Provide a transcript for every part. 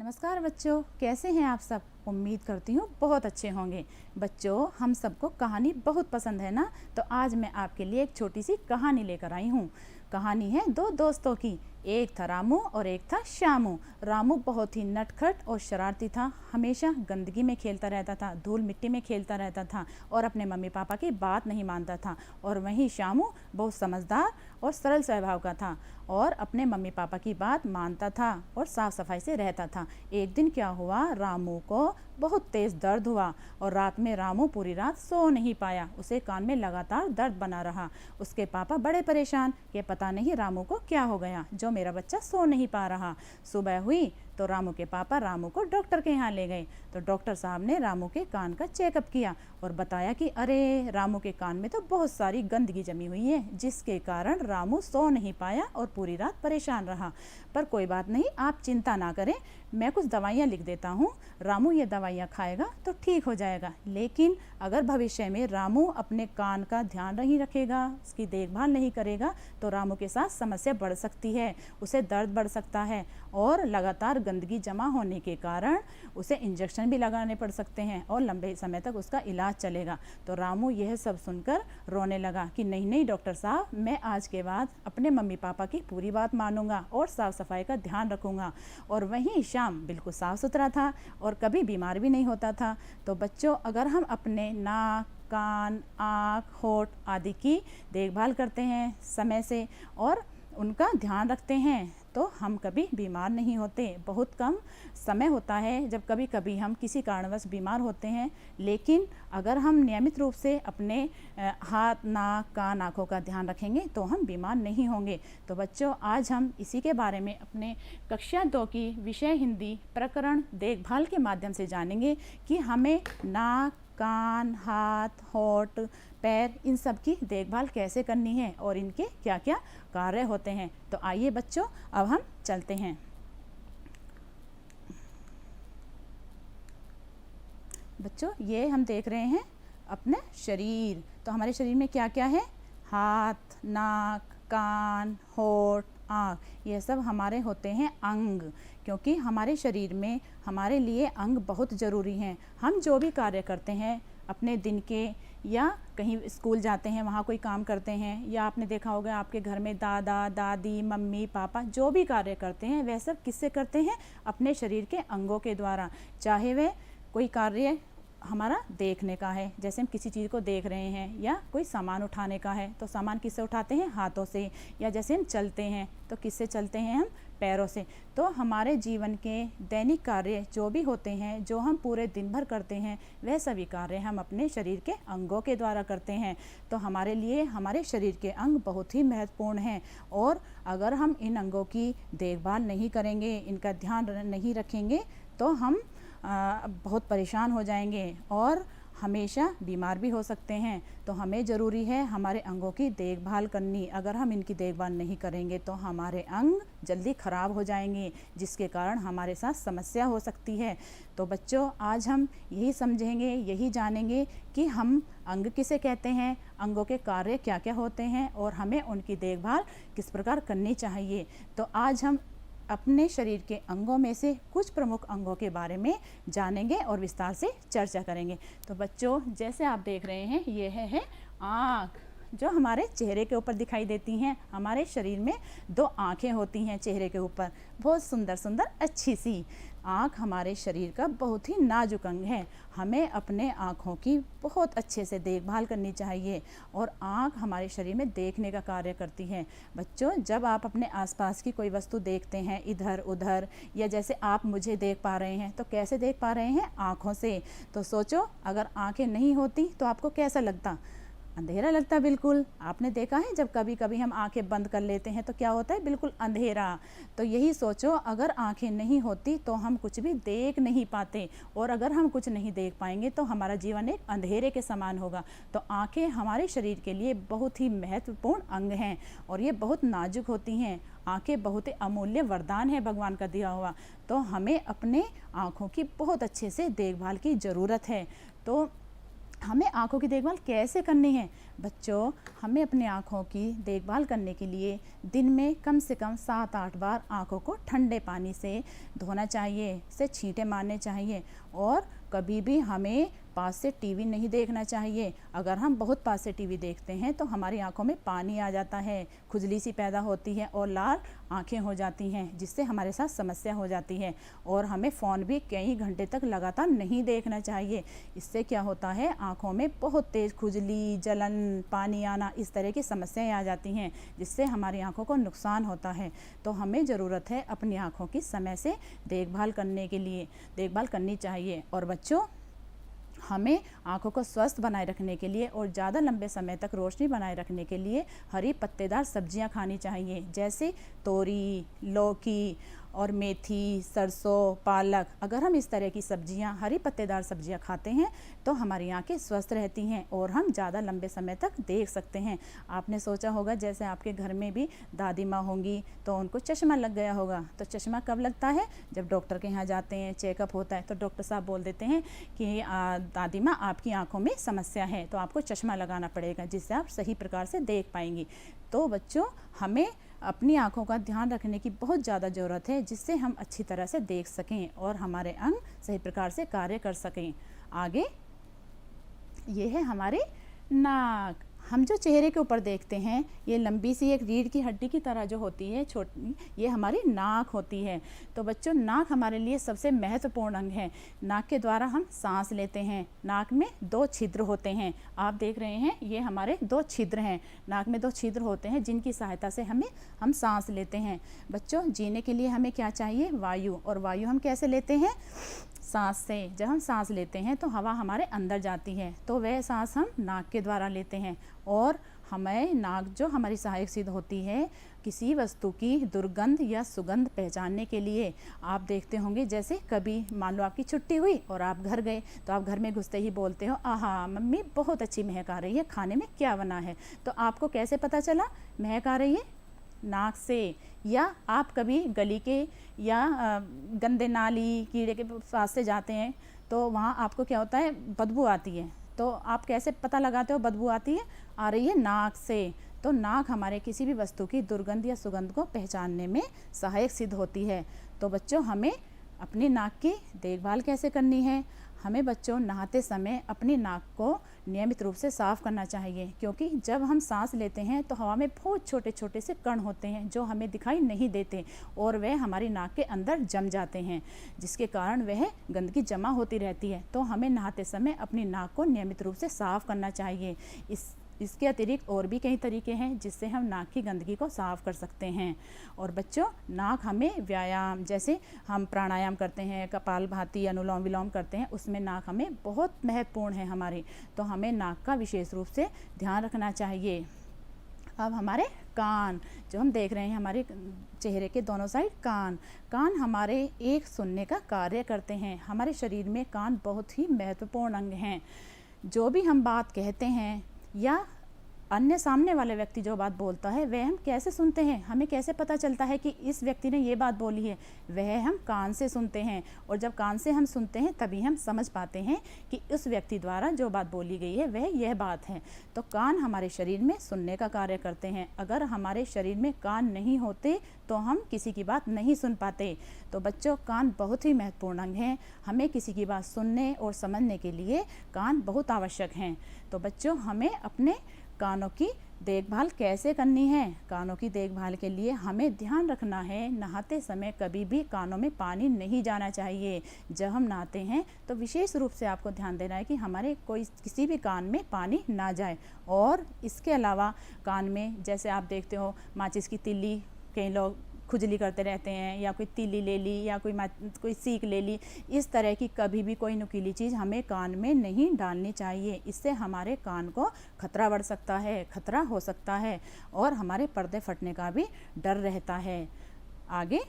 नमस्कार बच्चों, कैसे हैं आप सब। उम्मीद करती हूँ बहुत अच्छे होंगे। बच्चों, हम सबको कहानी बहुत पसंद है ना, तो आज मैं आपके लिए एक छोटी सी कहानी लेकर आई हूँ। कहानी है दो दोस्तों की। एक था रामू और एक था श्यामू। रामू बहुत ही नटखट और शरारती था, हमेशा गंदगी में खेलता रहता था, धूल मिट्टी में खेलता रहता था और अपने मम्मी पापा की बात नहीं मानता था। और वहीं श्यामू बहुत समझदार और सरल स्वभाव का था और अपने मम्मी पापा की बात मानता था और साफ सफाई से रहता था। एक दिन क्या हुआ, रामू को बहुत तेज दर्द हुआ और रात में रामू पूरी रात सो नहीं पाया। उसे कान में लगातार दर्द बना रहा। उसके पापा बड़े परेशान कि पता नहीं रामू को क्या हो गया जो मेरा बच्चा सो नहीं पा रहा। सुबह हुई तो रामू के पापा रामू को डॉक्टर के यहाँ ले गए। तो डॉक्टर साहब ने रामू के कान का चेकअप किया और बताया कि अरे, रामू के कान में तो बहुत सारी गंदगी जमी हुई है, जिसके कारण रामू सो नहीं पाया और पूरी रात परेशान रहा। पर कोई बात नहीं, आप चिंता ना करें, मैं कुछ दवाइयाँ लिख देता हूँ। रामू ये दवाइयाँ खाएगा तो ठीक हो जाएगा। लेकिन अगर भविष्य में रामू अपने कान का ध्यान नहीं रखेगा, उसकी देखभाल नहीं करेगा, तो रामू के साथ समस्या बढ़ सकती है। उसे दर्द बढ़ सकता है और लगातार गंदगी जमा होने के कारण उसे इंजेक्शन भी लगाने पड़ सकते हैं और लंबे समय तक उसका इलाज चलेगा। तो रामू यह सब सुनकर रोने लगा कि नहीं नहीं डॉक्टर साहब, मैं आज के बाद अपने मम्मी पापा की पूरी बात मानूंगा और साफ सफाई का ध्यान रखूंगा। और वहीं श्याम बिल्कुल साफ सुथरा था और कभी बीमार भी नहीं होता था। तो बच्चों, अगर हम अपने नाक, कान, आँख, होठ आदि की देखभाल करते हैं समय से और उनका ध्यान रखते हैं तो हम कभी बीमार नहीं होते। बहुत कम समय होता है जब कभी कभी हम किसी कारणवश बीमार होते हैं, लेकिन अगर हम नियमित रूप से अपने हाथ, नाक, कान, आँखों का ध्यान रखेंगे तो हम बीमार नहीं होंगे। तो बच्चों, आज हम इसी के बारे में अपने कक्षा 2 की विषय हिंदी प्रकरण देखभाल के माध्यम से जानेंगे कि हमें नाक, कान, हाथ, होठ, पैर, इन सब की देखभाल कैसे करनी है और इनके क्या क्या कार्य होते हैं। तो आइए बच्चों, अब हम चलते हैं। बच्चों, ये हम देख रहे हैं अपने शरीर। तो हमारे शरीर में क्या क्या है? हाथ, नाक, कान, होठ, आँख, ये सब हमारे होते हैं अंग। क्योंकि हमारे शरीर में हमारे लिए अंग बहुत ज़रूरी हैं। हम जो भी कार्य करते हैं अपने दिन के, या कहीं स्कूल जाते हैं वहाँ कोई काम करते हैं, या आपने देखा होगा आपके घर में दादा दादी, मम्मी पापा जो भी कार्य करते हैं वह सब किससे करते हैं? अपने शरीर के अंगों के द्वारा। चाहे वह कोई कार्य हमारा देखने का है, जैसे हम किसी चीज़ को देख रहे हैं, या कोई सामान उठाने का है तो सामान किससे उठाते हैं? हाथों से। या जैसे हम चलते हैं तो किससे चलते हैं? हम पैरों से। तो हमारे जीवन के दैनिक कार्य जो भी होते हैं, जो हम पूरे दिन भर करते हैं, वह सभी कार्य हम अपने शरीर के अंगों के द्वारा करते हैं। तो हमारे लिए हमारे शरीर के अंग बहुत ही महत्वपूर्ण हैं और अगर हम इन अंगों की देखभाल नहीं करेंगे, इनका ध्यान नहीं रखेंगे, तो हम बहुत परेशान हो जाएंगे और हमेशा बीमार भी हो सकते हैं। तो हमें ज़रूरी है हमारे अंगों की देखभाल करनी। अगर हम इनकी देखभाल नहीं करेंगे तो हमारे अंग जल्दी ख़राब हो जाएंगे, जिसके कारण हमारे साथ समस्या हो सकती है। तो बच्चों, आज हम यही समझेंगे, यही जानेंगे कि हम अंग किसे कहते हैं, अंगों के कार्य क्या क्या होते हैं और हमें उनकी देखभाल किस प्रकार करनी चाहिए। तो आज हम अपने शरीर के अंगों में से कुछ प्रमुख अंगों के बारे में जानेंगे और विस्तार से चर्चा करेंगे। तो बच्चों, जैसे आप देख रहे हैं, ये है आँख, जो हमारे चेहरे के ऊपर दिखाई देती हैं। हमारे शरीर में 2 आँखें होती हैं चेहरे के ऊपर, बहुत सुंदर सुंदर अच्छी सी। आँख हमारे शरीर का बहुत ही नाजुक अंग है। हमें अपने आँखों की बहुत अच्छे से देखभाल करनी चाहिए और आँख हमारे शरीर में देखने का कार्य करती है। बच्चों, जब आप अपने आसपास की कोई वस्तु देखते हैं इधर उधर, या जैसे आप मुझे देख पा रहे हैं, तो कैसे देख पा रहे हैं? आँखों से। तो सोचो, अगर आँखें नहीं होती तो आपको कैसा लगता? अंधेरा लगता। बिल्कुल, आपने देखा है जब कभी कभी हम आंखें बंद कर लेते हैं तो क्या होता है? बिल्कुल अंधेरा। तो यही सोचो, अगर आंखें नहीं होती तो हम कुछ भी देख नहीं पाते, और अगर हम कुछ नहीं देख पाएंगे तो हमारा जीवन एक अंधेरे के समान होगा। तो आंखें हमारे शरीर के लिए बहुत ही महत्वपूर्ण अंग हैं और ये बहुत नाजुक होती हैं। आंखें बहुत ही अमूल्य वरदान है भगवान का दिया हुआ। तो हमें अपने आँखों की बहुत अच्छे से देखभाल की ज़रूरत है। तो हमें आँखों की देखभाल कैसे करनी है? बच्चों, हमें अपनी आँखों की देखभाल करने के लिए दिन में कम से कम 7-8 बार आँखों को ठंडे पानी से धोना चाहिए, से छींटे मारने चाहिए। और कभी भी हमें पास से टीवी नहीं देखना चाहिए। अगर हम बहुत पास से टीवी देखते हैं तो हमारी आंखों में पानी आ जाता है, खुजली सी पैदा होती है और लाल आंखें हो जाती हैं, जिससे हमारे साथ समस्या हो जाती है। और हमें फ़ोन भी कई घंटे तक लगातार नहीं देखना चाहिए। इससे क्या होता है, आंखों में बहुत तेज़ खुजली, जलन, पानी आना, इस तरह की समस्याएं आ जाती हैं, जिससे हमारी आंखों को नुकसान होता है। तो हमें ज़रूरत है अपनी आंखों की समय से देखभाल करनी चाहिए। और बच्चों, हमें आँखों को स्वस्थ बनाए रखने के लिए और ज़्यादा लंबे समय तक रोशनी बनाए रखने के लिए हरी पत्तेदार सब्जियां खानी चाहिए, जैसे तोरी, लौकी और मेथी, सरसों, पालक। अगर हम इस तरह की सब्जियां, हरी पत्तेदार सब्जियां खाते हैं तो हमारी आंखें स्वस्थ रहती हैं और हम ज़्यादा लंबे समय तक देख सकते हैं। आपने सोचा होगा, जैसे आपके घर में भी दादी माँ होंगी तो उनको चश्मा लग गया होगा। तो चश्मा कब लगता है? जब डॉक्टर के यहाँ जाते हैं, चेकअप होता है, तो डॉक्टर साहब बोल देते हैं कि दादी माँ, आपकी आंखों में समस्या है, तो आपको चश्मा लगाना पड़ेगा, जिससे आप सही प्रकार से देख पाएंगी। तो बच्चों, हमें अपनी आंखों का ध्यान रखने की बहुत ज़्यादा ज़रूरत है, जिससे हम अच्छी तरह से देख सकें और हमारे अंग सही प्रकार से कार्य कर सकें। आगे ये है हमारी नाक। हम जो चेहरे के ऊपर देखते हैं, ये लंबी सी एक रीढ़ की हड्डी की तरह जो होती है, छोटी, ये हमारी नाक होती है। तो बच्चों, नाक हमारे लिए सबसे महत्वपूर्ण अंग है। नाक के द्वारा हम सांस लेते हैं। नाक में 2 छिद्र होते हैं, आप देख रहे हैं, ये हमारे 2 छिद्र हैं। नाक में 2 छिद्र होते हैं, जिनकी सहायता से हम सांस लेते हैं। बच्चों, जीने के लिए हमें क्या चाहिए? वायु। और वायु हम कैसे लेते हैं? सांस से। जब हम सांस लेते हैं तो हवा हमारे अंदर जाती है, तो वह सांस हम नाक के द्वारा लेते हैं। और हमें नाक जो हमारी सहायक सिद्ध होती है किसी वस्तु की दुर्गंध या सुगंध पहचानने के लिए। आप देखते होंगे, जैसे कभी मान लो आपकी छुट्टी हुई और आप घर गए, तो आप घर में घुसते ही बोलते हो, आहा मम्मी बहुत अच्छी महक आ रही है, खाने में क्या बना है? तो आपको कैसे पता चला महक आ रही है? नाक से। या आप कभी गली के या गंदे नाली, कीड़े के पास से जाते हैं तो वहाँ आपको क्या होता है? बदबू आती है। तो आप कैसे पता लगाते हो बदबू आती है? आ रही है नाक से। तो नाक हमारे किसी भी वस्तु की दुर्गंध या सुगंध को पहचानने में सहायक सिद्ध होती है। तो बच्चों, हमें अपनी नाक की देखभाल कैसे करनी है? हमें बच्चों, नहाते समय अपनी नाक को नियमित रूप से साफ़ करना चाहिए, क्योंकि जब हम सांस लेते हैं तो हवा में बहुत छोटे छोटे से कण होते हैं जो हमें दिखाई नहीं देते और वह हमारी नाक के अंदर जम जाते हैं, जिसके कारण वह गंदगी जमा होती रहती है। तो हमें नहाते समय अपनी नाक को नियमित रूप से साफ़ करना चाहिए। इसके अतिरिक्त और भी कई तरीके हैं जिससे हम नाक की गंदगी को साफ़ कर सकते हैं। और बच्चों, नाक हमें व्यायाम, जैसे हम प्राणायाम करते हैं, कपालभाति, अनुलोम विलोम करते हैं, उसमें नाक हमें बहुत महत्वपूर्ण है हमारी। तो हमें नाक का विशेष रूप से ध्यान रखना चाहिए। अब हमारे कान, जो हम देख रहे हैं हमारे चेहरे के दोनों साइड कान हमारे एक सुनने का कार्य करते हैं। हमारे शरीर में कान बहुत ही महत्वपूर्ण अंग हैं। जो भी हम बात कहते हैं या अन्य सामने वाले व्यक्ति जो बात बोलता है, वह हम कैसे सुनते हैं? हमें कैसे पता चलता है कि इस व्यक्ति ने ये बात बोली है? वह हम कान से सुनते हैं। और जब कान से हम सुनते हैं तभी हम समझ पाते हैं कि उस व्यक्ति द्वारा जो बात बोली गई है वह यह बात है। तो कान हमारे शरीर में सुनने का कार्य करते हैं। अगर हमारे शरीर में कान नहीं होते तो हम किसी की बात नहीं सुन पाते। तो बच्चों, कान बहुत ही महत्वपूर्ण अंग हैं। हमें किसी की बात सुनने और समझने के लिए कान बहुत आवश्यक हैं। तो बच्चों, हमें अपने कानों की देखभाल कैसे करनी है? कानों की देखभाल के लिए हमें ध्यान रखना है, नहाते समय कभी भी कानों में पानी नहीं जाना चाहिए। जब हम नहाते हैं तो विशेष रूप से आपको ध्यान देना है कि हमारे किसी भी कान में पानी ना जाए। और इसके अलावा कान में, जैसे आप देखते हो माचिस की तिल्ली, कई लोग खुजली करते रहते हैं, या कोई तीली ले ली या कोई सीख ले ली, इस तरह की कभी भी कोई नुकीली चीज़ हमें कान में नहीं डालनी चाहिए। इससे हमारे कान को खतरा बढ़ सकता है, खतरा हो सकता है और हमारे पर्दे फटने का भी डर रहता है। आगे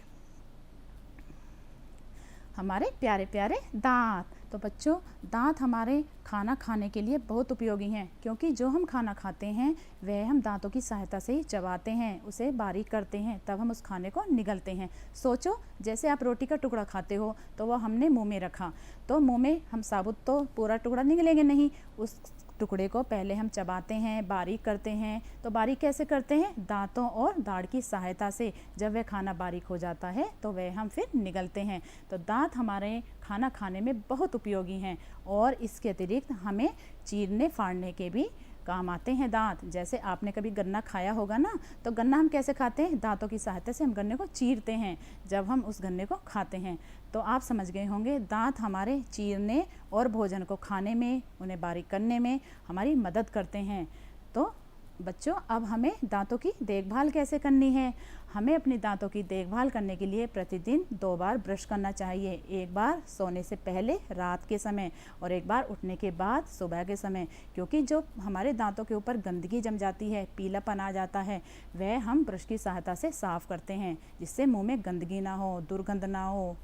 हमारे प्यारे प्यारे दांत। तो बच्चों, दांत हमारे खाना खाने के लिए बहुत उपयोगी हैं, क्योंकि जो हम खाना खाते हैं वह हम दांतों की सहायता से ही चबाते हैं, उसे बारीक करते हैं, तब हम उस खाने को निगलते हैं। सोचो, जैसे आप रोटी का टुकड़ा खाते हो तो वह हमने मुंह में रखा, तो मुंह में हम साबुत तो पूरा टुकड़ा निगलेंगे नहीं, उस टुकड़े को पहले हम चबाते हैं, बारीक करते हैं। तो बारीक कैसे करते हैं? दांतों और दाढ़ की सहायता से। जब वह खाना बारीक हो जाता है तो वह हम फिर निगलते हैं। तो दांत हमारे खाना खाने में बहुत उपयोगी हैं, और इसके अतिरिक्त हमें चीरने फाड़ने के भी काम आते हैं दांत। जैसे आपने कभी गन्ना खाया होगा ना, तो गन्ना हम कैसे खाते हैं? दांतों की सहायता से हम गन्ने को चीरते हैं जब हम उस गन्ने को खाते हैं। तो आप समझ गए होंगे, दांत हमारे चीरने और भोजन को खाने में, उन्हें बारीक करने में हमारी मदद करते हैं। तो बच्चों, अब हमें दांतों की देखभाल कैसे करनी है? हमें अपने दांतों की देखभाल करने के लिए प्रतिदिन 2 बार ब्रश करना चाहिए। एक बार सोने से पहले रात के समय, और एक बार उठने के बाद सुबह के समय। क्योंकि जो हमारे दांतों के ऊपर गंदगी जम जाती है, पीलापन आ जाता है, वह हम ब्रश की सहायता से साफ़ करते हैं, जिससे मुंह में गंदगी ना हो, दुर्गंध ना हो।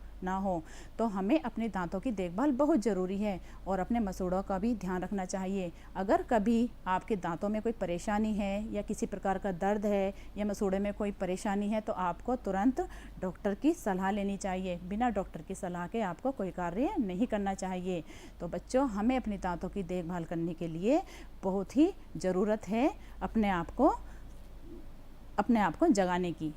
तो हमें अपने दांतों की देखभाल बहुत ज़रूरी है, और अपने मसूड़ों का भी ध्यान रखना चाहिए। अगर कभी आपके दांतों में कोई परेशानी है, या किसी प्रकार का दर्द है, या मसूड़े में कोई परेशानी है, तो आपको तुरंत डॉक्टर की सलाह लेनी चाहिए। बिना डॉक्टर की सलाह के आपको कोई कार्य नहीं करना चाहिए। तो बच्चों, हमें अपने दांतों की देखभाल करने के लिए बहुत ही ज़रूरत है अपने आप को जगाने की।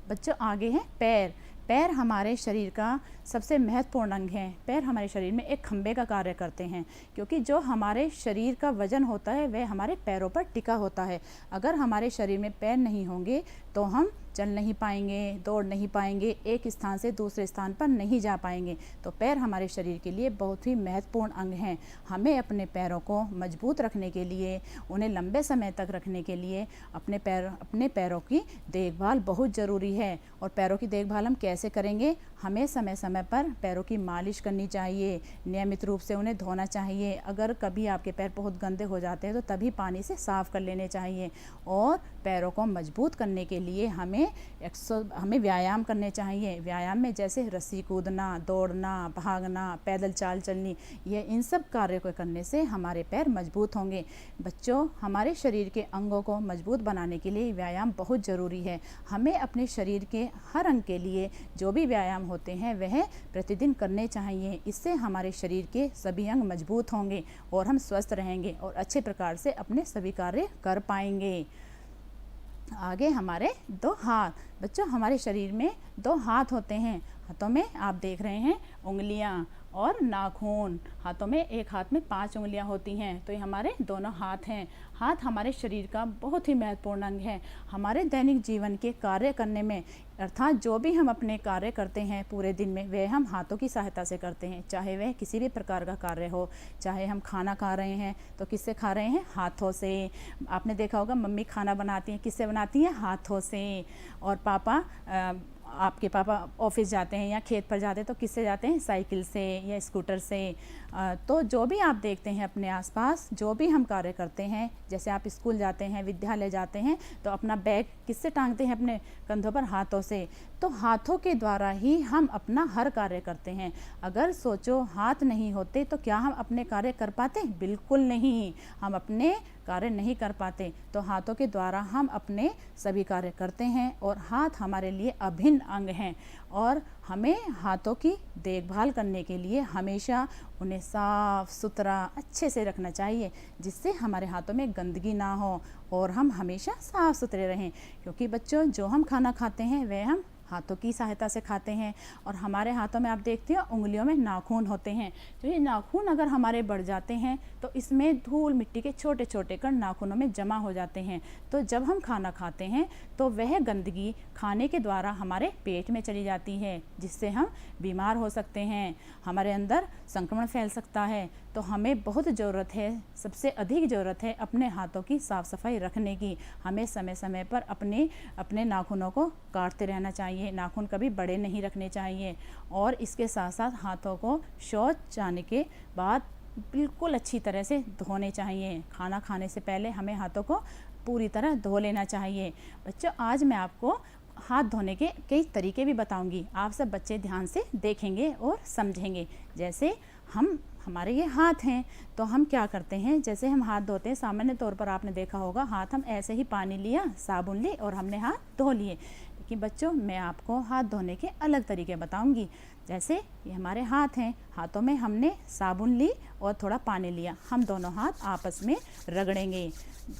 बच्चों, आगे है पैर। पैर हमारे शरीर का सबसे महत्वपूर्ण अंग है। पैर हमारे शरीर में एक खंभे का कार्य करते हैं, क्योंकि जो हमारे शरीर का वजन होता है वह हमारे पैरों पर टिका होता है। अगर हमारे शरीर में पैर नहीं होंगे तो हम चल नहीं पाएंगे, दौड़ नहीं पाएंगे, एक स्थान से दूसरे स्थान पर नहीं जा पाएंगे। तो पैर हमारे शरीर के लिए बहुत ही महत्वपूर्ण अंग हैं। हमें अपने पैरों को मजबूत रखने के लिए, उन्हें लंबे समय तक रखने के लिए अपने पैरों की देखभाल बहुत ज़रूरी है। और पैरों की देखभाल हम कैसे करेंगे? हमें समय समय पर पैरों की मालिश करनी चाहिए, नियमित रूप से उन्हें धोना चाहिए। अगर कभी आपके पैर बहुत गंदे हो जाते हैं तो तभी पानी से साफ़ कर लेने चाहिए। और पैरों को मजबूत करने के लिए हमें व्यायाम करने चाहिए। व्यायाम में जैसे रस्सी कूदना, दौड़ना, भागना, पैदल चाल चलनी, ये इन सब कार्यों को करने से हमारे पैर मजबूत होंगे। बच्चों, हमारे शरीर के अंगों को मजबूत बनाने के लिए व्यायाम बहुत ज़रूरी है। हमें अपने शरीर के हर अंग के लिए जो भी व्यायाम होते हैं वह प्रतिदिन करने चाहिए। इससे हमारे शरीर के सभी अंग मजबूत होंगे और हम स्वस्थ रहेंगे और अच्छे प्रकार से अपने सभी कार्य कर पाएंगे। आगे हमारे 2 हाथ। बच्चों, हमारे शरीर में 2 हाथ होते हैं। हाथों में आप देख रहे हैं उंगलियां और नाखून। हाथों में, एक हाथ में 5 उंगलियां होती हैं। तो ये हमारे दोनों हाथ हैं। हाथ हमारे शरीर का बहुत ही महत्वपूर्ण अंग है। हमारे दैनिक जीवन के कार्य करने में, अर्थात जो भी हम अपने कार्य करते हैं पूरे दिन में, वह हम हाथों की सहायता से करते हैं। चाहे वह किसी भी प्रकार का कार्य हो, चाहे हम खाना खा रहे हैं तो किससे खा रहे हैं? हाथों से। आपने देखा होगा, मम्मी खाना बनाती हैं, किससे बनाती हैं? हाथों से। और आपके पापा ऑफिस जाते हैं या खेत पर जाते हैं तो किससे जाते हैं? साइकिल से या स्कूटर से। तो जो भी आप देखते हैं अपने आसपास, जो भी हम कार्य करते हैं, जैसे आप स्कूल जाते हैं, विद्यालय जाते हैं, तो अपना बैग किससे टांगते हैं? अपने कंधों पर, हाथों से। तो हाथों के द्वारा ही हम अपना हर कार्य करते हैं। अगर सोचो, हाथ नहीं होते तो क्या हम अपने कार्य कर पाते? बिल्कुल नहीं, हम अपने कार्य नहीं कर पाते। तो हाथों के द्वारा हम अपने सभी कार्य करते हैं, और हाथ हमारे लिए अभिन्न अंग हैं। और हमें हाथों की देखभाल करने के लिए हमेशा उन्हें साफ़ सुथरा अच्छे से रखना चाहिए, जिससे हमारे हाथों में गंदगी ना हो और हम हमेशा साफ़ सुथरे रहें। क्योंकि बच्चों, जो हम खाना खाते हैं वह हम हाथों की सहायता से खाते हैं। और हमारे हाथों में आप देखते हो उंगलियों में नाखून होते हैं। तो ये नाखून अगर हमारे बढ़ जाते हैं तो इसमें धूल मिट्टी के छोटे छोटे कण नाखूनों में जमा हो जाते हैं। तो जब हम खाना खाते हैं तो वह गंदगी खाने के द्वारा हमारे पेट में चली जाती है, जिससे हम बीमार हो सकते हैं, हमारे अंदर संक्रमण फैल सकता है। तो हमें बहुत ज़रूरत है, सबसे अधिक ज़रूरत है अपने हाथों की साफ़ सफाई रखने की। हमें समय समय पर अपने नाखूनों को काटते रहना चाहिए। नाखून कभी बड़े नहीं रखने चाहिए। और इसके साथ साथ हाथों को शौच जाने के बाद बिल्कुल अच्छी तरह से धोने चाहिए। खाना खाने से पहले हमें हाथों को पूरी तरह धो लेना चाहिए। बच्चों, आज मैं आपको हाथ धोने के कई तरीके भी बताऊंगी, आप सब बच्चे ध्यान से देखेंगे और समझेंगे। जैसे हमारे ये हाथ हैं, तो हम क्या करते हैं, जैसे हम हाथ धोते हैं, सामान्य तौर पर आपने देखा होगा हाथ हम ऐसे ही पानी लिया, साबुन ली और हमने हाथ धो लिए। लेकिन बच्चों मैं आपको हाथ धोने के अलग तरीके बताऊंगी। जैसे ये हमारे हाथ हैं, हाथों में हमने साबुन ली और थोड़ा पानी लिया, हम दोनों हाथ आपस में रगड़ेंगे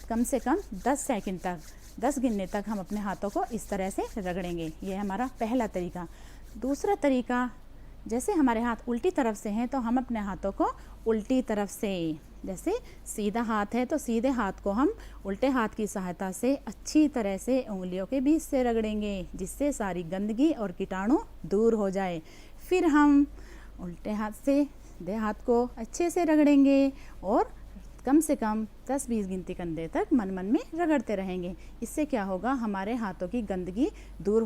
कम से कम 10 सेकंड तक, 10 गिनने तक हम अपने हाथों को इस तरह से रगड़ेंगे। ये हमारा पहला तरीका। दूसरा तरीका, जैसे हमारे हाथ उल्टी तरफ से हैं तो हम अपने हाथों को उल्टी तरफ से, जैसे सीधा हाथ है तो सीधे हाथ को हम उल्टे हाथ की सहायता से अच्छी तरह से उंगलियों के बीच से रगड़ेंगे, जिससे सारी गंदगी और कीटाणु दूर हो जाए। फिर हम उल्टे हाथ से सीधे हाथ को अच्छे से रगड़ेंगे और कम से कम 10-20 गिनती करने तक मन मन में रगड़ते रहेंगे। इससे क्या होगा, हमारे हाथों की गंदगी दूर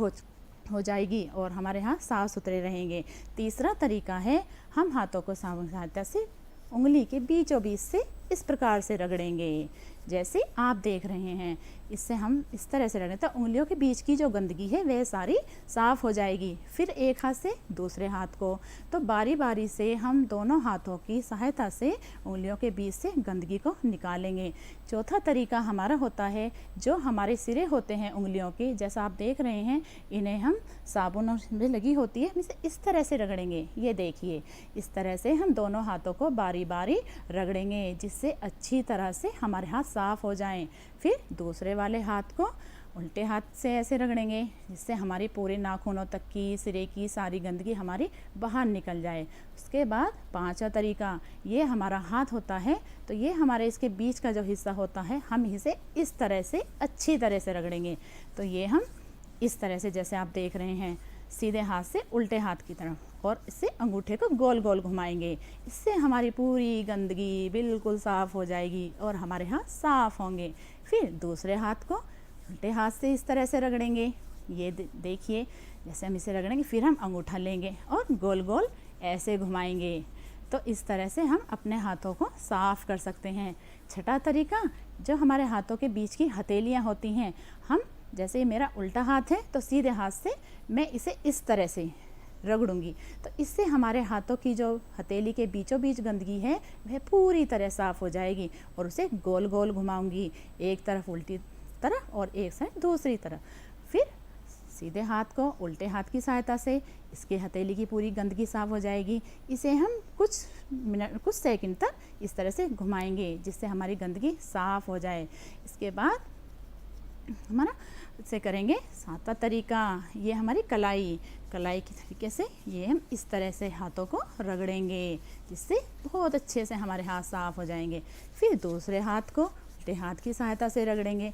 हो जाएगी और हमारे हाथ साफ सुथरे रहेंगे। तीसरा तरीका है, हम हाथों को साबुन की सहायता से उंगली के बीचों बीच से इस प्रकार से रगड़ेंगे, जैसे आप देख रहे हैं। इससे हम इस तरह से रगड़ें तो उंगलियों के बीच की जो गंदगी है वह सारी साफ़ हो जाएगी। फिर एक हाथ से दूसरे हाथ को, तो बारी बारी से हम दोनों हाथों की सहायता से उंगलियों के बीच से गंदगी को निकालेंगे। चौथा तरीका हमारा होता है, जो हमारे सिरे होते हैं उंगलियों के, जैसा आप देख रहे हैं, इन्हें हम साबुन में लगी होती है, हम इसे इस तरह से रगड़ेंगे। ये देखिए, इस तरह से हम दोनों हाथों को बारी बारी रगड़ेंगे, जिससे अच्छी तरह से हमारे हाथ साफ हो जाएं। फिर दूसरे वाले हाथ को उल्टे हाथ से ऐसे रगड़ेंगे, जिससे हमारी पूरे नाखूनों तक की, सिरे की सारी गंदगी हमारी बाहर निकल जाए। उसके बाद पांचवा तरीका, ये हमारा हाथ होता है, तो ये हमारे इसके बीच का जो हिस्सा होता है, हम इसे इस तरह से अच्छी तरह से रगड़ेंगे। तो ये हम इस तरह से, जैसे आप देख रहे हैं, सीधे हाथ से उल्टे हाथ की तरफ, और इससे अंगूठे को गोल गोल घुमाएंगे। इससे हमारी पूरी गंदगी बिल्कुल साफ़ हो जाएगी और हमारे हाथ साफ़ होंगे। फिर दूसरे हाथ को उल्टे हाथ से इस तरह से रगड़ेंगे। ये देखिए, जैसे हम इसे रगड़ेंगे, फिर हम अंगूठा लेंगे और गोल गोल ऐसे घुमाएंगे। तो इस तरह से हम अपने हाथों को साफ़ कर सकते हैं। छठा तरीका, जो हमारे हाथों के बीच की हथेलियाँ होती हैं, हम जैसे मेरा उल्टा हाथ है तो सीधे हाथ से मैं इसे इस तरह से रगड़ूंगी, तो इससे हमारे हाथों की जो हथेली के बीचों बीच गंदगी है वह पूरी तरह साफ़ हो जाएगी। और उसे गोल गोल घुमाऊंगी, एक तरफ उल्टी तरफ और एक साइड दूसरी तरफ। फिर सीधे हाथ को उल्टे हाथ की सहायता से इसके हथेली की पूरी गंदगी साफ़ हो जाएगी। इसे हम कुछ सेकंड तक इस तरह से घुमाएंगे, जिससे हमारी गंदगी साफ़ हो जाए। इसके बाद हमारा से करेंगे सातवां तरीका, ये हमारी कलाई के तरीके से ये हम इस तरह से हाथों को रगड़ेंगे, जिससे बहुत अच्छे से हमारे हाथ साफ़ हो जाएंगे। फिर दूसरे हाथ को उल्टे हाथ की सहायता से रगड़ेंगे।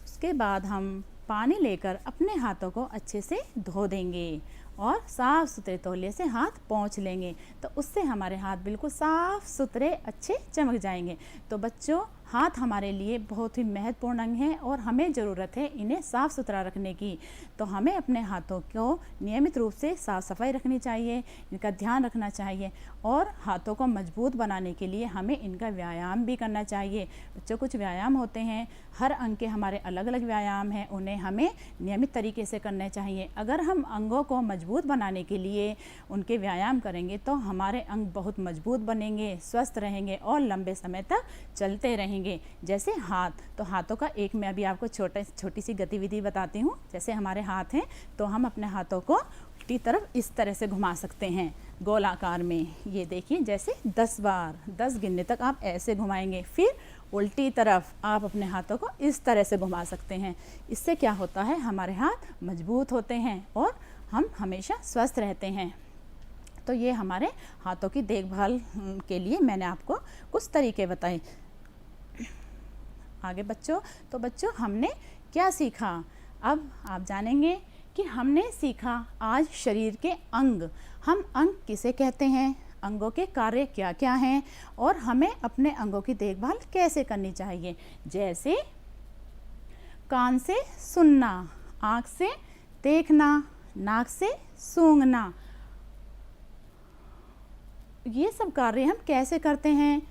उसके बाद हम पानी लेकर अपने हाथों को अच्छे से धो देंगे और साफ़ सुथरे तौलिए से हाथ पोंछ लेंगे, तो उससे हमारे हाथ बिल्कुल साफ़ सुथरे अच्छे चमक जाएंगे। तो बच्चों, हाथ हमारे लिए बहुत ही महत्वपूर्ण अंग है और हमें ज़रूरत है इन्हें साफ़ सुथरा रखने की। तो हमें अपने हाथों को नियमित रूप से साफ़ सफाई रखनी चाहिए, इनका ध्यान रखना चाहिए, और हाथों को मजबूत बनाने के लिए हमें इनका व्यायाम भी करना चाहिए। बच्चों, कुछ व्यायाम होते हैं, हर अंग के हमारे अलग अलग व्यायाम हैं, उन्हें हमें नियमित तरीके से करने चाहिए। अगर हम अंगों को मजबूत बनाने के लिए उनके व्यायाम करेंगे तो हमारे अंग बहुत मजबूत बनेंगे, स्वस्थ रहेंगे और लंबे समय तक चलते रहेंगे। जैसे हाथ, तो हाथों का एक मैं अभी आपको छोटी सी गतिविधि बताती हूँ। जैसे हमारे हाथ हैं तो हम अपने हाथों को उल्टी तरफ इस तरह से घुमा सकते हैं गोलाकार में। ये देखिए, जैसे 10 बार, 10 गिनने तक आप ऐसे घुमाएंगे। फिर उल्टी तरफ आप अपने हाथों को इस तरह से घुमा सकते हैं। इससे क्या होता है, हमारे हाथ मजबूत होते हैं और हम हमेशा स्वस्थ रहते हैं। तो ये हमारे हाथों की देखभाल के लिए मैंने आपको कुछ तरीके बताए। आगे बच्चों हमने क्या सीखा, अब आप जानेंगे कि हमने सीखा आज शरीर के अंग, हम अंग किसे कहते हैं, अंगों के कार्य क्या क्या हैं और हमें अपने अंगों की देखभाल कैसे करनी चाहिए। जैसे कान से सुनना, आँख से देखना, नाक से सूंघना, ये सब कार्य हम कैसे करते हैं,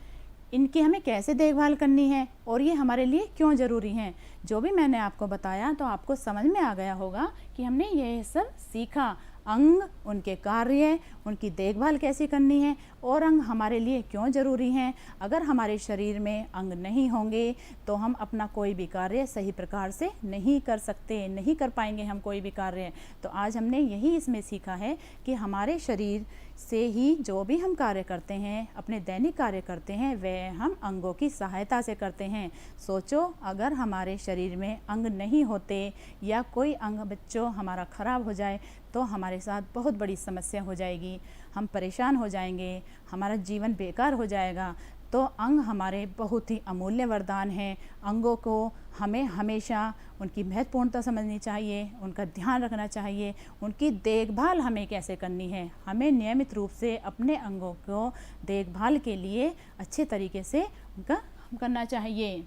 इनकी हमें कैसे देखभाल करनी है और ये हमारे लिए क्यों ज़रूरी हैं। जो भी मैंने आपको बताया तो आपको समझ में आ गया होगा कि हमने ये सब सीखा। अंग, उनके कार्य, उनकी देखभाल कैसे करनी है और अंग हमारे लिए क्यों ज़रूरी हैं। अगर हमारे शरीर में अंग नहीं होंगे तो हम अपना कोई भी कार्य सही प्रकार से नहीं कर सकते, नहीं कर पाएंगे हम कोई भी कार्य। तो आज हमने यही इसमें सीखा है कि हमारे शरीर से ही जो भी हम कार्य करते हैं, अपने दैनिक कार्य करते हैं, वह हम अंगों की सहायता से करते हैं। सोचो, अगर हमारे शरीर में अंग नहीं होते या कोई अंग बच्चों हमारा ख़राब हो जाए तो हमारे साथ बहुत बड़ी समस्या हो जाएगी, हम परेशान हो जाएंगे, हमारा जीवन बेकार हो जाएगा। तो अंग हमारे बहुत ही अमूल्य वरदान हैं। अंगों को हमें हमेशा उनकी महत्वपूर्णता समझनी चाहिए, उनका ध्यान रखना चाहिए, उनकी देखभाल हमें कैसे करनी है। हमें नियमित रूप से अपने अंगों को देखभाल के लिए अच्छे तरीके से उनका करना चाहिए।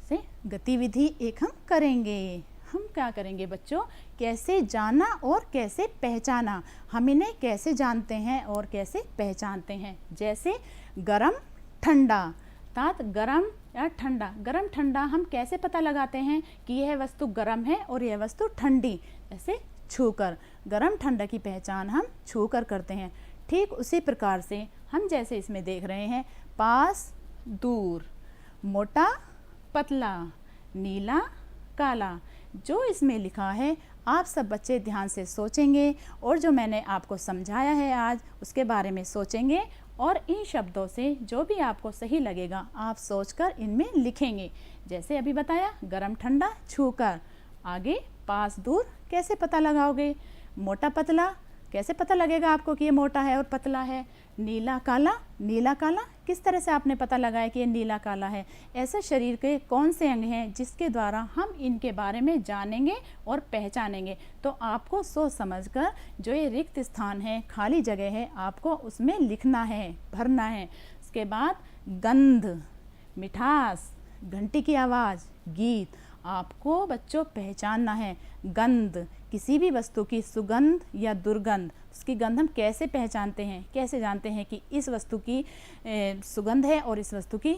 से गतिविधि एक हम करेंगे। हम क्या करेंगे बच्चों, कैसे जाना और कैसे पहचाना। हम इन्हें कैसे जानते हैं और कैसे पहचानते हैं। जैसे गरम ठंडा, अर्थात गरम या ठंडा। गरम ठंडा हम कैसे पता लगाते हैं कि यह वस्तु गरम है और यह वस्तु ठंडी। ऐसे छूकर, गरम ठंडा की पहचान हम छूकर करते हैं। ठीक उसी प्रकार से हम जैसे इसमें देख रहे हैं, पास दूर, मोटा पतला, नीला काला, जो इसमें लिखा है आप सब बच्चे ध्यान से सोचेंगे और जो मैंने आपको समझाया है आज उसके बारे में सोचेंगे और इन शब्दों से जो भी आपको सही लगेगा आप सोचकर इनमें लिखेंगे। जैसे अभी बताया, गरम ठंडा छूकर। आगे पास दूर कैसे पता लगाओगे, मोटा पतला कैसे पता लगेगा आपको कि ये मोटा है और पतला है। नीला काला, नीला काला किस तरह से आपने पता लगाया कि ये नीला काला है। ऐसे शरीर के कौन से अंग हैं जिसके द्वारा हम इनके बारे में जानेंगे और पहचानेंगे। तो आपको सोच समझकर जो ये रिक्त स्थान है, खाली जगह है, आपको उसमें लिखना है, भरना है। उसके बाद गंध, मिठास, घंटी की आवाज़, गीत, आपको बच्चों पहचानना है। गंध, किसी भी वस्तु की सुगंध या दुर्गंध, उसकी गंध हम कैसे पहचानते हैं, कैसे जानते हैं कि इस वस्तु की सुगंध है और इस वस्तु की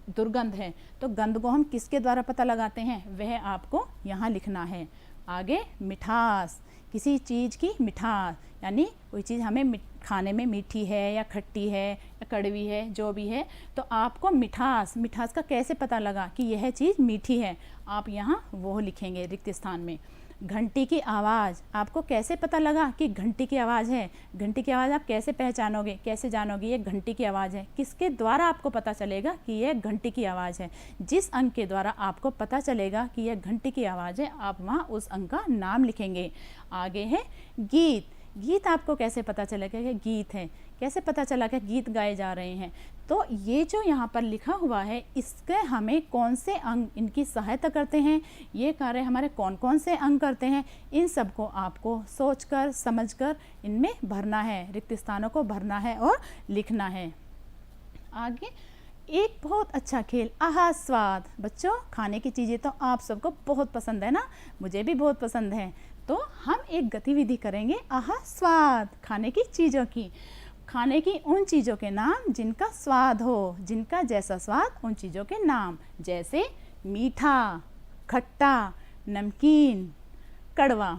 दुर्गंध है। तो गंध को हम किसके द्वारा पता लगाते हैं, वह आपको यहाँ लिखना है। आगे मिठास, किसी चीज़ की मिठास, यानी कोई चीज़ हमें खाने में मीठी है या खट्टी है या कड़वी है, जो भी है, तो आपको मिठास, मिठास का कैसे पता लगा कि यह चीज़ मीठी है, आप यहाँ वो लिखेंगे रिक्त स्थान में। घंटी की आवाज़, आपको कैसे पता लगा कि घंटी की आवाज़ है। घंटी की आवाज़ आप कैसे पहचानोगे, कैसे जानोगे ये घंटी की आवाज़ है। किसके द्वारा आपको पता चलेगा कि यह घंटी की आवाज़ है। जिस अंग के द्वारा आपको पता चलेगा कि यह घंटी की आवाज़ है, आप वहाँ उस अंग का नाम लिखेंगे। आगे है गीत। गीत आपको कैसे पता चलेगा कि गीत है, कैसे पता चला कि गीत गाए जा रहे हैं। तो ये जो यहाँ पर लिखा हुआ है, इसके हमें कौन से अंग इनकी सहायता करते हैं, ये कार्य हमारे कौन कौन से अंग करते हैं, इन सब को आपको सोचकर समझकर इनमें भरना है, रिक्त स्थानों को भरना है और लिखना है। आगे एक बहुत अच्छा खेल, आहा स्वाद। बच्चों, खाने की चीज़ें तो आप सबको बहुत पसंद है ना, मुझे भी बहुत पसंद है। तो हम एक गतिविधि करेंगे, आहा स्वाद, खाने की चीज़ों की। खाने की उन चीज़ों के नाम जिनका स्वाद हो, जिनका जैसा स्वाद उन चीज़ों के नाम। जैसे मीठा, खट्टा, नमकीन, कड़वा,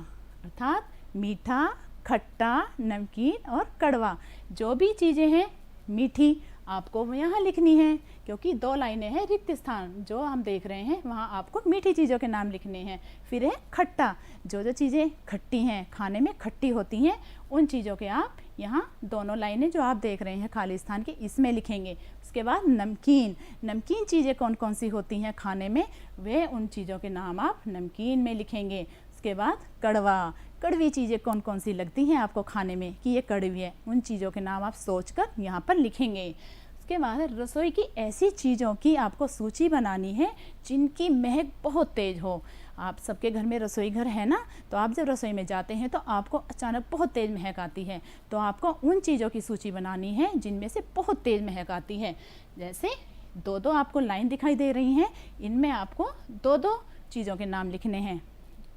अर्थात मीठा, खट्टा, नमकीन और कड़वा। जो भी चीज़ें हैं मीठी आपको यहाँ लिखनी है, क्योंकि 2 लाइनें हैं रिक्त स्थान जो हम देख रहे हैं, वहाँ आपको मीठी चीज़ों के नाम लिखने हैं। फिर है खट्टा, जो चीज़ें खट्टी हैं, खाने में खट्टी होती हैं, उन चीज़ों के आप यहाँ दोनों लाइनें जो आप देख रहे हैं खाली स्थान की, इसमें लिखेंगे। उसके बाद नमकीन, नमकीन चीज़ें कौन कौन सी होती हैं खाने में, वे उन चीज़ों के नाम आप नमकीन में लिखेंगे। उसके बाद कड़वा, कड़वी चीज़ें कौन कौन सी लगती हैं आपको खाने में कि ये कड़वी है, उन चीज़ों के नाम आप सोचकर यहाँ पर लिखेंगे। उसके बाद रसोई की ऐसी चीज़ों की आपको सूची बनानी है जिनकी महक बहुत तेज़ हो। आप सबके घर में रसोई घर है ना, तो आप जब रसोई में जाते हैं तो आपको अचानक बहुत तेज़ महक आती है, तो आपको उन चीज़ों की सूची बनानी है जिनमें से बहुत तेज़ महक आती है। जैसे 2-2 आपको लाइन दिखाई दे रही हैं, इनमें आपको 2-2 चीज़ों के नाम लिखने हैं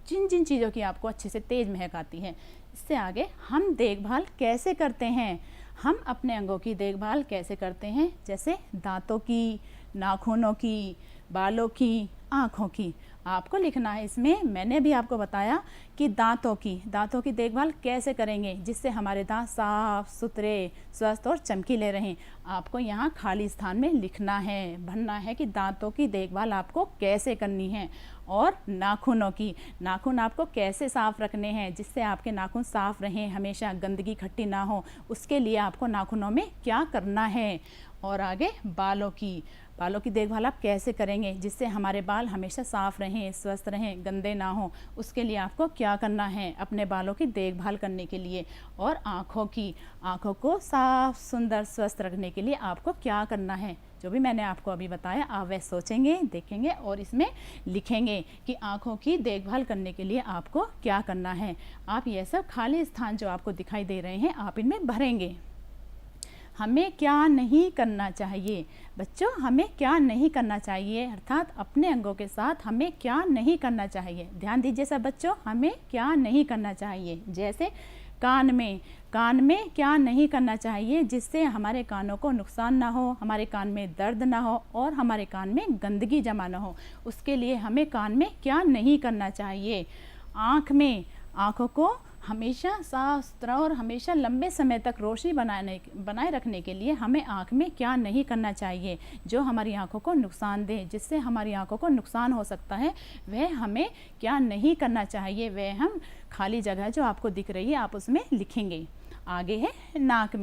जिन जिन चीज़ों की आपको अच्छे से तेज़ महक आती है। इससे आगे हम देखभाल कैसे करते हैं, हम अपने अंगों की देखभाल कैसे करते हैं, जैसे दांतों की, नाखूनों की, बालों की, आँखों की। आपको लिखना है इसमें, मैंने भी आपको बताया कि दांतों की देखभाल कैसे करेंगे जिससे हमारे दांत साफ सुथरे, स्वस्थ और चमकीले रहें। आपको यहाँ खाली स्थान में लिखना है, भरना है कि दांतों की देखभाल आपको कैसे करनी है। और नाखून आपको कैसे साफ़ रखने हैं जिससे आपके नाखून साफ़ रहें, हमेशा गंदगी इकट्ठी ना हो, उसके लिए आपको नाखूनों में क्या करना है। और आगे बालों की देखभाल आप कैसे करेंगे जिससे हमारे बाल हमेशा साफ़ रहें, स्वस्थ रहें, गंदे ना हो, उसके लिए आपको क्या करना है अपने बालों की देखभाल करने के लिए। और आँखों को साफ सुंदर स्वस्थ रखने के लिए आपको क्या करना है। जो भी मैंने आपको अभी बताया आप वह सोचेंगे, देखेंगे और इसमें लिखेंगे कि आँखों की देखभाल करने के लिए आपको क्या करना है। आप यह सब खाली स्थान जो आपको दिखाई दे रहे हैं आप इनमें भरेंगे। हमें क्या नहीं करना चाहिए बच्चों, हमें क्या नहीं करना चाहिए, अर्थात अपने अंगों के साथ हमें क्या नहीं करना चाहिए। ध्यान दीजिए सब बच्चों, हमें क्या नहीं करना चाहिए। जैसे कान में क्या नहीं करना चाहिए जिससे हमारे कानों को नुकसान ना हो, हमारे कान में दर्द ना हो और हमारे कान में गंदगी जमा ना हो, उसके लिए हमें कान में क्या नहीं करना चाहिए। आँखों को हमेशा साफ सुथरा और हमेशा लंबे समय तक रोशनी बनाए रखने के लिए हमें आँख में क्या नहीं करना चाहिए जो हमारी आँखों को नुकसान दे, जिससे हमारी आँखों को नुकसान हो सकता है, वह हमें क्या नहीं करना चाहिए। वह हम खाली जगह जो आपको दिख रही है आप उसमें लिखेंगे। आगे है नाक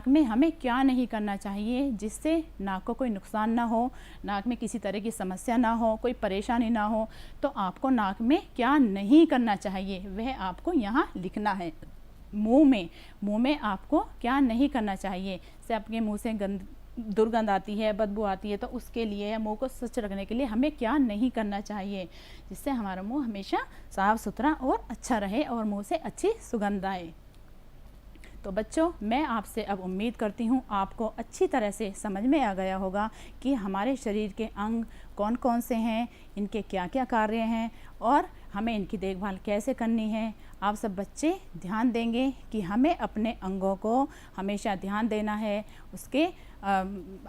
में हमें क्या नहीं करना चाहिए जिससे नाक को कोई नुकसान ना हो, नाक में किसी तरह की समस्या ना हो, कोई परेशानी ना हो। तो आपको नाक में क्या नहीं करना चाहिए वह आपको यहाँ लिखना है। मुंह में आपको क्या नहीं करना चाहिए, से आपके मुंह से दुर्गंध आती है, बदबू आती है, तो उसके लिए मुंह को स्वच्छ रखने के लिए हमें क्या नहीं करना चाहिए जिससे हमारा मुंह हमेशा साफ सुथरा और अच्छा रहे और मुंह से अच्छी सुगंध आए। तो बच्चों मैं आपसे अब उम्मीद करती हूँ आपको अच्छी तरह से समझ में आ गया होगा कि हमारे शरीर के अंग कौन कौन से हैं, इनके क्या क्या कार्य हैं और हमें इनकी देखभाल कैसे करनी है। आप सब बच्चे ध्यान देंगे कि हमें अपने अंगों को हमेशा ध्यान देना है, उसके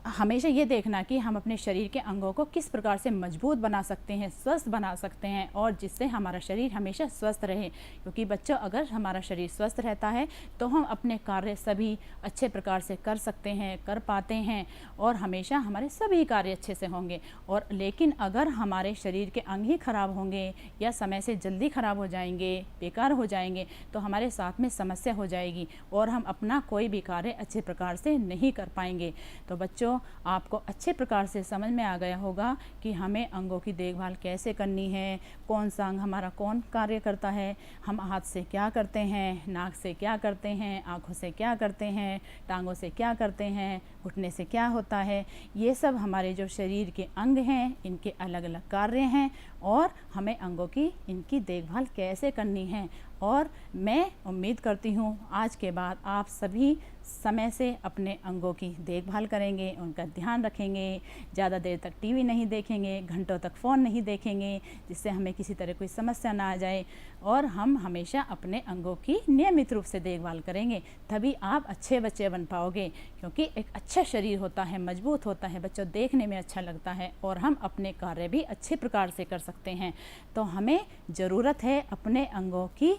हमेशा ये देखना कि हम अपने शरीर के अंगों को किस प्रकार से मजबूत बना सकते हैं, स्वस्थ बना सकते हैं और जिससे हमारा शरीर हमेशा स्वस्थ रहे। क्योंकि बच्चों अगर हमारा शरीर स्वस्थ रहता है तो हम अपने कार्य सभी अच्छे प्रकार से कर सकते हैं, कर पाते हैं और हमेशा हमारे सभी कार्य अच्छे से होंगे। और लेकिन अगर हमारे शरीर के अंग ही खराब होंगे या समय से जल्दी खराब हो जाएंगे, बेकार हो जाएंगे, तो हमारे साथ में समस्या हो जाएगी और हम अपना कोई भी कार्य अच्छे प्रकार से नहीं कर पाएंगे। तो बच्चों आपको अच्छे प्रकार से समझ में आ गया होगा कि हमें अंगों की देखभाल कैसे करनी है, कौन सा अंग हमारा कौन कार्य करता है, हम हाथ से क्या करते हैं, नाक से क्या करते हैं, आँखों से क्या करते हैं, टांगों से क्या करते हैं, घुटने से क्या होता है। ये सब हमारे जो शरीर के अंग हैं इनके अलग अलग कार्य हैं और हमें अंगों की इनकी देखभाल कैसे करनी है। और मैं उम्मीद करती हूँ आज के बाद आप सभी समय से अपने अंगों की देखभाल करेंगे, उनका ध्यान रखेंगे, ज़्यादा देर तक टीवी नहीं देखेंगे, घंटों तक फ़ोन नहीं देखेंगे जिससे हमें किसी तरह कोई समस्या ना आ जाए और हम हमेशा अपने अंगों की नियमित रूप से देखभाल करेंगे। तभी आप अच्छे बच्चे बन पाओगे क्योंकि एक अच्छा शरीर होता है, मजबूत होता है बच्चों, देखने में अच्छा लगता है और हम अपने कार्य भी अच्छे प्रकार से कर सकते हैं। तो हमें ज़रूरत है अपने अंगों की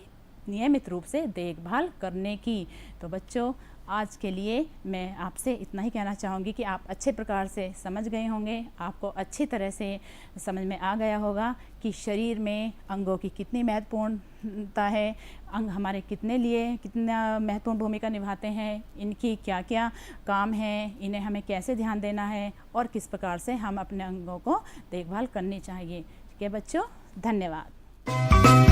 नियमित रूप से देखभाल करने की। तो बच्चों आज के लिए मैं आपसे इतना ही कहना चाहूँगी कि आप अच्छे प्रकार से समझ गए होंगे, आपको अच्छी तरह से समझ में आ गया होगा कि शरीर में अंगों की कितनी महत्वपूर्णता है, अंग हमारे कितना महत्वपूर्ण भूमिका निभाते हैं, इनकी क्या क्या काम है, इन्हें हमें कैसे ध्यान देना है और किस प्रकार से हम अपने अंगों को देखभाल करनी चाहिए। ठीक है बच्चों, धन्यवाद।